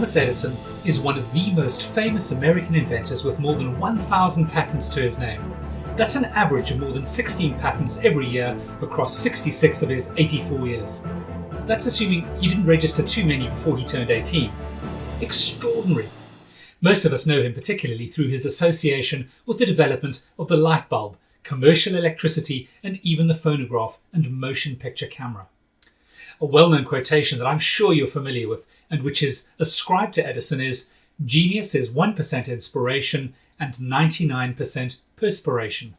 Thomas Edison is one of the most famous American inventors with more than 1,000 patents to his name. That's an average of more than 16 patents every year across 66 of his 84 years. That's assuming he didn't register too many before he turned 18. Extraordinary. Most of us know him particularly through his association with the development of the light bulb, commercial electricity, and even the phonograph and motion picture camera. A well-known quotation that I'm sure you're familiar with and which is ascribed to Edison is, "Genius is 1% inspiration and 99% perspiration."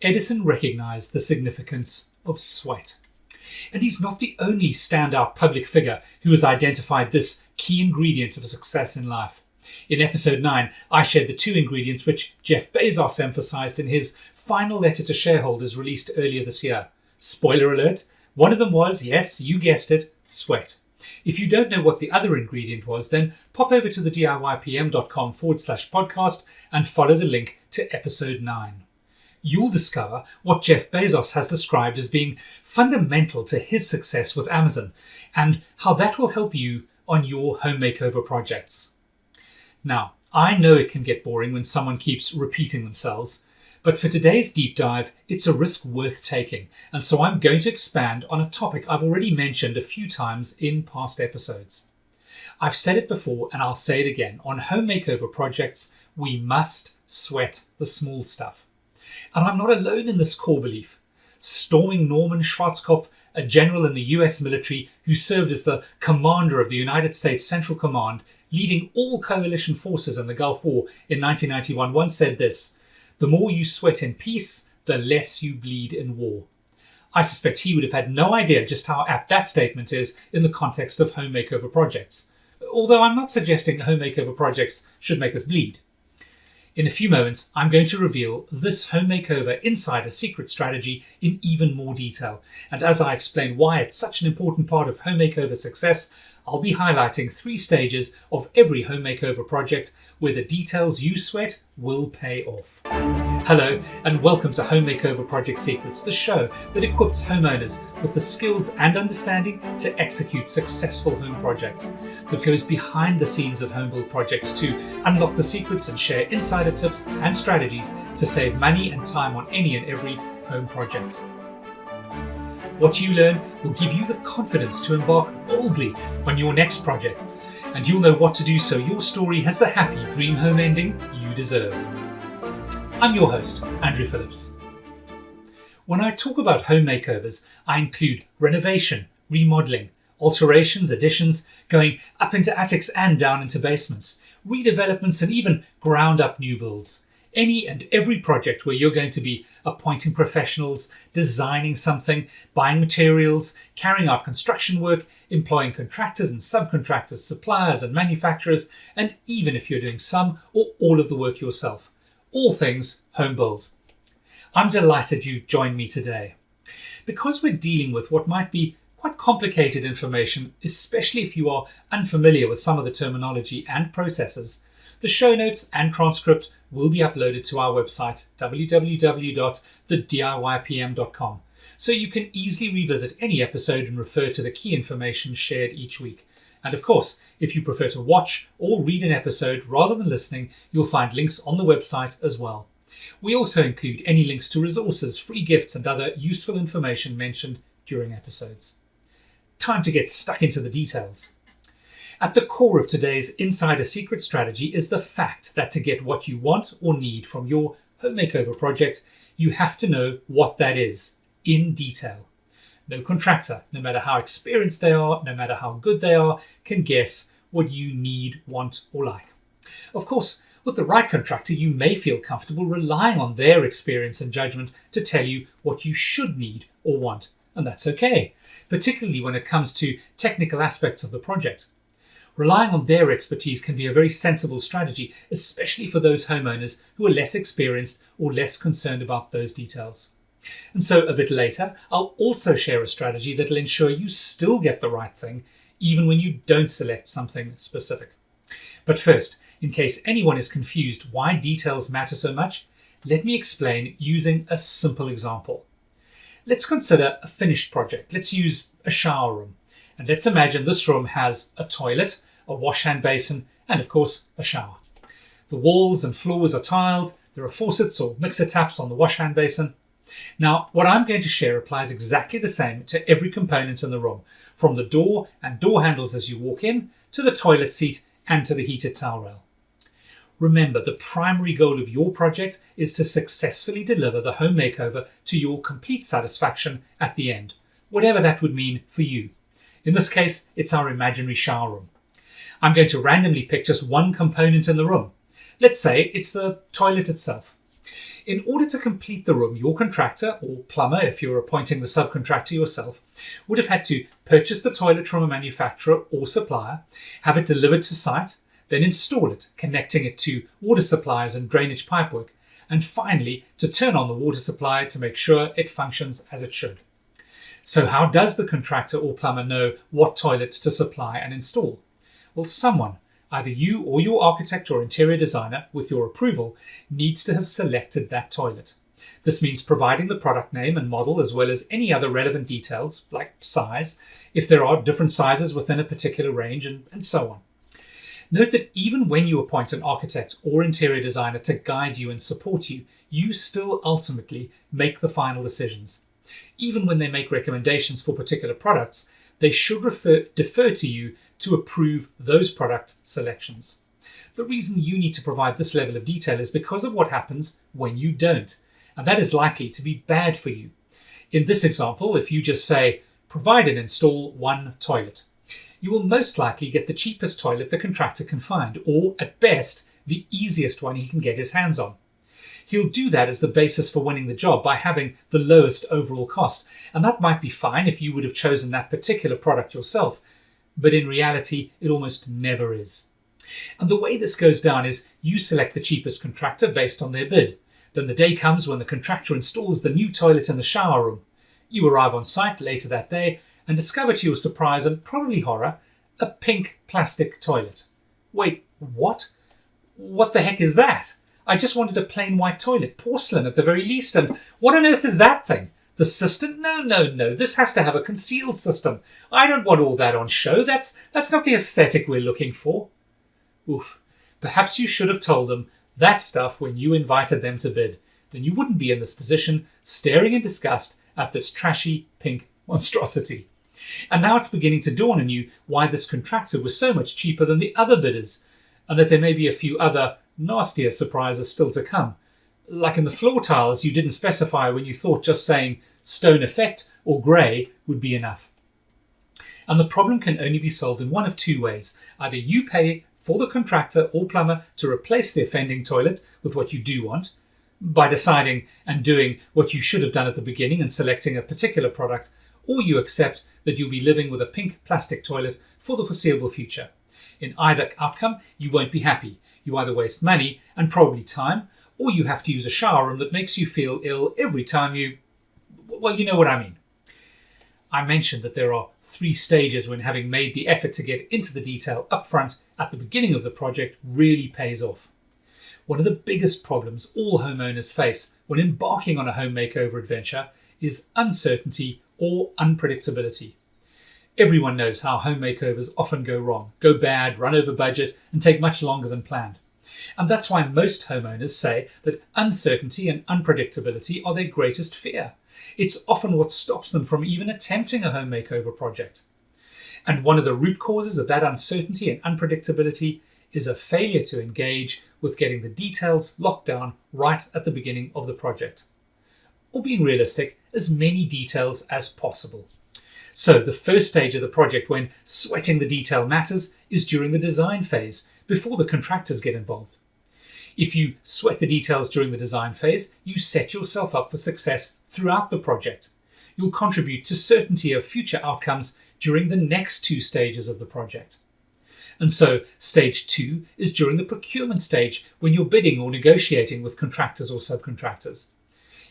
Edison recognized the significance of sweat. And he's not the only standout public figure who has identified this key ingredient of success in life. In episode 9, I shared the two ingredients which Jeff Bezos emphasized in his final letter to shareholders released earlier this year. Spoiler alert, one of them was, yes, you guessed it, sweat. If you don't know what the other ingredient was, then pop over to the DIYPM.com/podcast and follow the link to episode 9. You'll discover what Jeff Bezos has described as being fundamental to his success with Amazon and how that will help you on your home makeover projects. Now, I know it can get boring when someone keeps repeating themselves, but for today's deep dive, it's a risk worth taking, and so I'm going to expand on a topic I've already mentioned a few times in past episodes. I've said it before and I'll say it again. On home makeover projects, we must sweat the small stuff. And I'm not alone in this core belief. Stormin Norman, Schwarzkopf, a general in the US military who served as the commander of the United States Central Command, leading all coalition forces in the Gulf War in 1991, once said this: "The more you sweat in peace, the less you bleed in war." I suspect he would have had no idea just how apt that statement is in the context of home makeover projects. Although I'm not suggesting home makeover projects should make us bleed. In a few moments, I'm going to reveal this home makeover insider secret strategy in even more detail. And as I explain why it's such an important part of home makeover success, I'll be highlighting 3 stages of every home makeover project where the details you sweat will pay off. Hello, and welcome to Home Makeover Project Secrets, the show that equips homeowners with the skills and understanding to execute successful home projects, that goes behind the scenes of home build projects to unlock the secrets and share insider tips and strategies to save money and time on any and every home project. What you learn will give you the confidence to embark boldly on your next project, and you'll know what to do so your story has the happy dream home ending you deserve. I'm your host, Andrew Phillips. When I talk about home makeovers, I include renovation, remodeling, alterations, additions, going up into attics and down into basements, redevelopments, and even ground up new builds. Any and every project where you're going to be appointing professionals, designing something, buying materials, carrying out construction work, employing contractors and subcontractors, suppliers and manufacturers, and even if you're doing some or all of the work yourself. All things home build. I'm delighted you've joined me today. Because we're dealing with what might be quite complicated information, especially if you are unfamiliar with some of the terminology and processes, the show notes and transcript will be uploaded to our website, www.thediypm.com, so you can easily revisit any episode and refer to the key information shared each week. And of course, if you prefer to watch or read an episode rather than listening, you'll find links on the website as well. We also include any links to resources, free gifts, and other useful information mentioned during episodes. Time to get stuck into the details. At the core of today's insider secret strategy is the fact that to get what you want or need from your home makeover project, you have to know what that is in detail. No contractor, no matter how experienced they are, no matter how good they are, can guess what you need, want, or like. Of course, with the right contractor, you may feel comfortable relying on their experience and judgment to tell you what you should need or want, and that's okay, particularly when it comes to technical aspects of the project. Relying on their expertise can be a very sensible strategy, especially for those homeowners who are less experienced or less concerned about those details. And so a bit later, I'll also share a strategy that will ensure you still get the right thing, even when you don't select something specific. But first, in case anyone is confused why details matter so much, let me explain using a simple example. Let's consider a finished project. Let's use a shower room. And let's imagine this room has a toilet, a wash hand basin, and of course a shower. The walls and floors are tiled, there are faucets or mixer taps on the wash hand basin. Now, what I'm going to share applies exactly the same to every component in the room, from the door and door handles as you walk in, to the toilet seat and to the heated towel rail. Remember, the primary goal of your project is to successfully deliver the home makeover to your complete satisfaction at the end, whatever that would mean for you. In this case, it's our imaginary shower room. I'm going to randomly pick just one component in the room. Let's say it's the toilet itself. In order to complete the room, your contractor, or plumber if you're appointing the subcontractor yourself, would have had to purchase the toilet from a manufacturer or supplier, have it delivered to site, then install it, connecting it to water supplies and drainage pipework, and finally to turn on the water supply to make sure it functions as it should. So how does the contractor or plumber know what toilet to supply and install? Well, someone, either you or your architect or interior designer, with your approval, needs to have selected that toilet. This means providing the product name and model as well as any other relevant details, like size, if there are different sizes within a particular range, and so on. Note that even when you appoint an architect or interior designer to guide you and support you, you still ultimately make the final decisions. Even when they make recommendations for particular products, they should defer to you to approve those product selections. The reason you need to provide this level of detail is because of what happens when you don't, and that is likely to be bad for you. In this example, if you just say, provide and install one toilet, you will most likely get the cheapest toilet the contractor can find, or at best, the easiest one he can get his hands on. He'll do that as the basis for winning the job by having the lowest overall cost, and that might be fine if you would have chosen that particular product yourself, but in reality, it almost never is. And the way this goes down is you select the cheapest contractor based on their bid. Then the day comes when the contractor installs the new toilet in the shower room. You arrive on site later that day and discover to your surprise and probably horror, a pink plastic toilet. Wait, what? What the heck is that? I just wanted a plain white toilet, porcelain at the very least, and what on earth is that thing? The cistern? No, this has to have a concealed system. I don't want all that on show, that's not the aesthetic we're looking for. Oof, perhaps you should have told them that stuff when you invited them to bid. Then you wouldn't be in this position, staring in disgust at this trashy pink monstrosity. And now it's beginning to dawn on you why this contractor was so much cheaper than the other bidders, and that there may be a few other nastier surprises still to come. Like in the floor tiles, you didn't specify when you thought just saying stone effect or grey would be enough. And the problem can only be solved in one of two ways. Either you pay for the contractor or plumber to replace the offending toilet with what you do want, by deciding and doing what you should have done at the beginning and selecting a particular product, or you accept that you'll be living with a pink plastic toilet for the foreseeable future. In either outcome, you won't be happy. You either waste money and probably time, or you have to use a shower room that makes you feel ill every time you know what I mean. I mentioned that there are 3 stages when having made the effort to get into the detail up front at the beginning of the project really pays off. One of the biggest problems all homeowners face when embarking on a home makeover adventure is uncertainty or unpredictability. Everyone knows how home makeovers often go wrong, go bad, run over budget, and take much longer than planned. And that's why most homeowners say that uncertainty and unpredictability are their greatest fear. It's often what stops them from even attempting a home makeover project. And one of the root causes of that uncertainty and unpredictability is a failure to engage with getting the details locked down right at the beginning of the project. Or being realistic, as many details as possible. So the first stage of the project when sweating the detail matters is during the design phase, before the contractors get involved. If you sweat the details during the design phase, you set yourself up for success throughout the project. You'll contribute to certainty of future outcomes during the next 2 stages of the project. And so stage 2 is during the procurement stage when you're bidding or negotiating with contractors or subcontractors.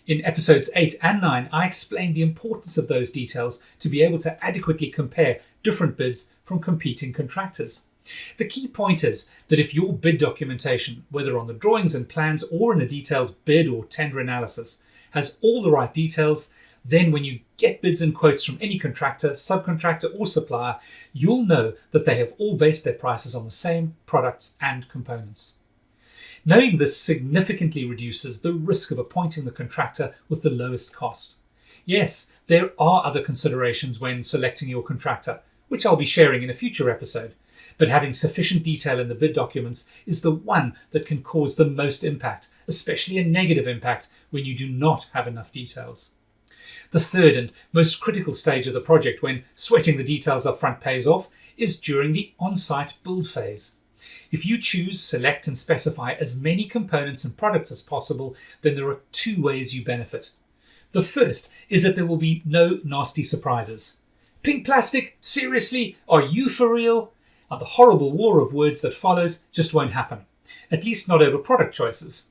In episodes 8 and 9, I explained the importance of those details to be able to adequately compare different bids from competing contractors. The key point is that if your bid documentation, whether on the drawings and plans or in a detailed bid or tender analysis, has all the right details, Then when you get bids and quotes from any contractor, subcontractor or supplier, you'll know that they have all based their prices on the same products and components. Knowing this significantly reduces the risk of appointing the contractor with the lowest cost. Yes, there are other considerations when selecting your contractor, which I'll be sharing in a future episode, but having sufficient detail in the bid documents is the one that can cause the most impact, especially a negative impact when you do not have enough details. The third and most critical stage of the project when sweating the details up front pays off is during the on-site build phase. If you choose, select and specify as many components and products as possible, then there are two ways you benefit. The first is that there will be no nasty surprises. Pink plastic? Seriously? Are you for real? And the horrible war of words that follows just won't happen, at least not over product choices.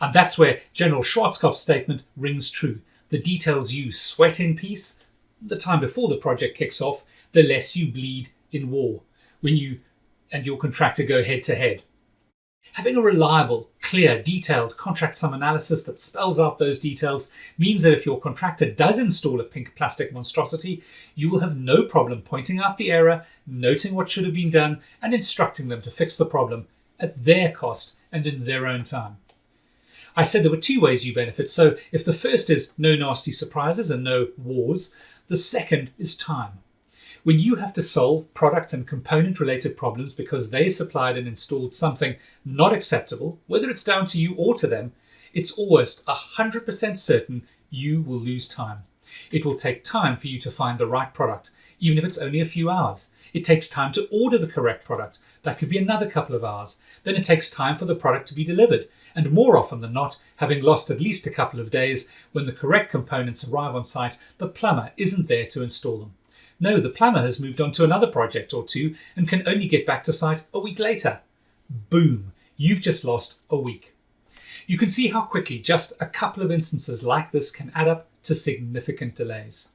And that's where General Schwarzkopf's statement rings true. The details you sweat in peace, the time before the project kicks off, the less you bleed in war, when you and your contractor go head to head. Having a reliable, clear, detailed contract sum analysis that spells out those details means that if your contractor does install a pink plastic monstrosity, you will have no problem pointing out the error, noting what should have been done, and instructing them to fix the problem at their cost and in their own time. I said there were two ways you benefit, so if the first is no nasty surprises and no wars, the second is time. When you have to solve product and component related problems because they supplied and installed something not acceptable, whether it's down to you or to them, it's almost 100% certain you will lose time. It will take time for you to find the right product, even if it's only a few hours. It takes time to order the correct product. That could be another couple of hours. Then it takes time for the product to be delivered. And more often than not, having lost at least a couple of days, when the correct components arrive on site, the plumber isn't there to install them. No, the plumber has moved on to another project or two and can only get back to site a week later. Boom, you've just lost a week. You can see how quickly just a couple of instances like this can add up to significant delays.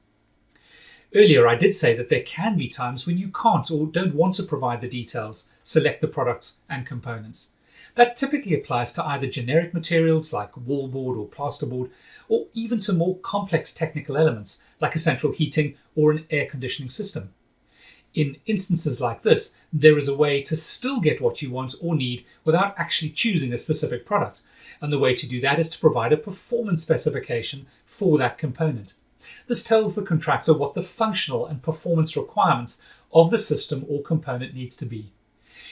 Earlier, I did say that there can be times when you can't or don't want to provide the details, select the products and components. That typically applies to either generic materials like wallboard or plasterboard, or even to more complex technical elements like a central heating or an air conditioning system. In instances like this, there is a way to still get what you want or need without actually choosing a specific product, and the way to do that is to provide a performance specification for that component. This tells the contractor what the functional and performance requirements of the system or component needs to be.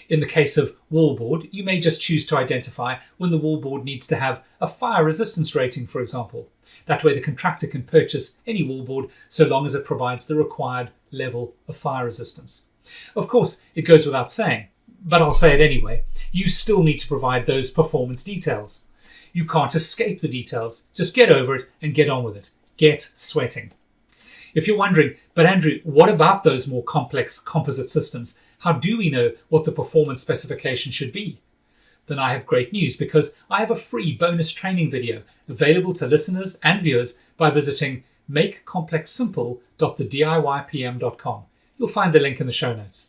In the case of wallboard, you may just choose to identify when the wallboard needs to have a fire resistance rating, for example. That way the contractor can purchase any wallboard so long as it provides the required level of fire resistance. Of course, it goes without saying, but I'll say it anyway, you still need to provide those performance details. You can't escape the details. Just get over it and get on with it. Get sweating. If you're wondering, but Andrew, what about those more complex composite systems? How do we know what the performance specification should be? Then I have great news, because I have a free bonus training video available to listeners and viewers by visiting makecomplexsimple.thediypm.com. You'll find the link in the show notes.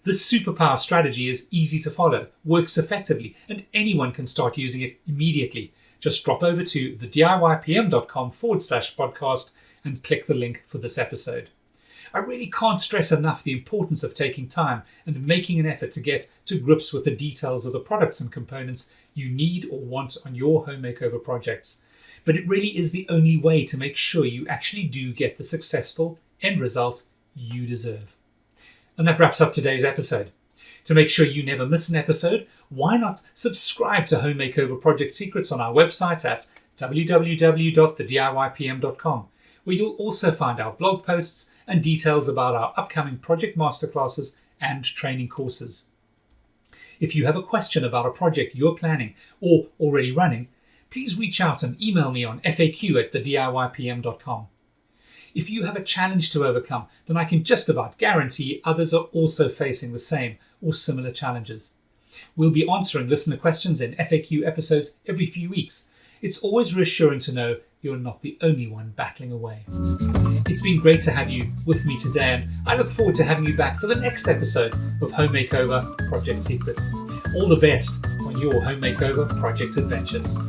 This superpower strategy is easy to follow, works effectively, and anyone can start using it immediately. Just drop over to thediypm.com/podcast and click the link for this episode. I really can't stress enough the importance of taking time and making an effort to get to grips with the details of the products and components you need or want on your home makeover projects. But it really is the only way to make sure you actually do get the successful end result you deserve. And that wraps up today's episode. To make sure you never miss an episode, why not subscribe to Home Makeover Project Secrets on our website at www.thediypm.com, where you'll also find our blog posts and details about our upcoming project masterclasses and training courses. If you have a question about a project you're planning or already running, please reach out and email me on faq@thediypm.com. If you have a challenge to overcome, then I can just about guarantee others are also facing the same or similar challenges. We'll be answering listener questions in FAQ episodes every few weeks. It's always reassuring to know you're not the only one battling away. It's been great to have you with me today, and I look forward to having you back for the next episode of Home Makeover Project Secrets. All the best on your home makeover project adventures.